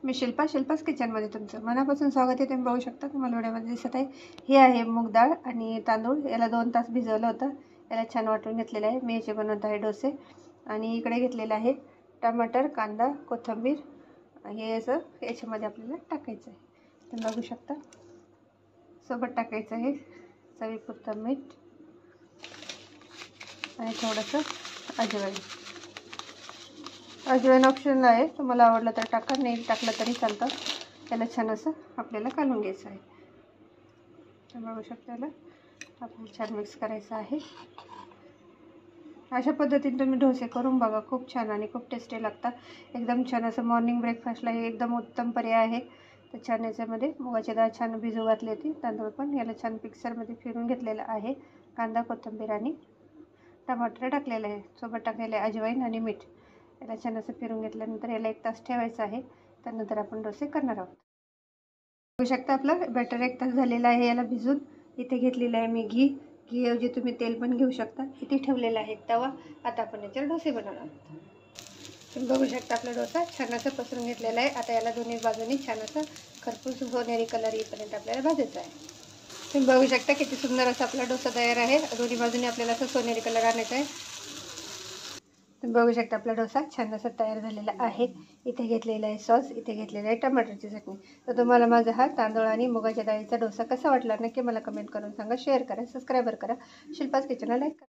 मी शिल्पाच किचनमध्ये तुमचं मनापासून स्वागत आहे। तुम्ही बघू शकता, तुम्हाला व्हिडिओमध्ये दिसत आहे हे आहे मूग डाळ आणि तांदूळ। याला 2 तास भिजवलं होतं। याला छान वाटून घेतलेलं आहे। मी याचे बनवत आहे डोसे। आणि इकडे घेतलेलं आहे टमाटर, कांदा, कोथिंबीर। हे असं याच्यामध्ये आपल्याला टाकायचं आहे। तुम्ही बघू शकता, सोबत टाकायचं आहे चवीपुरतं मीठ आणि थोडंसं अजवाईन। अजवाईन ऑप्शनल आहे, तुम्हाला आवडलं तर टाका, नाही टाकलं तरी चालतं। त्याला छान असं आपल्याला कालून घ्यायचं आहे। तुम्ही बघू शकता, याला आपल्याला छान मिक्स करायचं आहे। अशा पद्धतीने तुम्ही डोसे करून बघा, खूप छान आणि खूप टेस्टी लागतात। एकदम छान असं मॉर्निंग ब्रेकफास्टला हे एकदम उत्तम पर्याय आहे। तर छान याच्यामध्ये मुगाची डाळ छान भिजू घातली होती, तांदूळ पण याला छान मिक्सरमध्ये फिरून घेतलेलं आहे। कांदा, कोथिंबीर आणि टमाटर टाकलेलं आहे, सोबत टाकलेलं आहे अजवाईन आणि मीठ। याला छान असं फिरून घेतल्यानंतर याला 1 तास ठेवायचं आहे। त्यानंतर आपण डोसे करणार आहोत। बघू शकता, आपलं बॅटर 1 तास झालेलं आहे याला भिजून। इथे घेतलेलं आहे मी घी ऐवजी तुम्ही तेल पण घेऊ शकता। इथे ठेवलेला आहे तवा। आता आपण याच्यावर डोसे बनवणार आहोत। तुम्ही बघू शकता, आपला डोसा छान असं पसरून घेतलेला आहे। आता याला दोन्ही बाजूनी छान असं खरपूस सोनेरी कलर येईपर्यंत आपल्याला भाजायचं आहे। तुम्ही बघू शकता किती सुंदर असा आपला डोसा तयार आहे। दोन्ही बाजूनी आपल्याला असं सोनेरी कलर आणायचा आहे। तुम्ही बघू शकता, आपला डोसा छान असा तयार झालेला आहे। इथे घेतलेला आहे सॉस, इथे घेतलेला आहे टमाटरची चटणी। तर तुम्हाला माझा हा तांदूळ आणि मुगाच्या डाळीचा डोसा कसा वाटला नक्की मला कमेंट करून सांगा। शेअर करा, सबस्क्राईबर करा, शिल्पाच किचनला लाईक करा।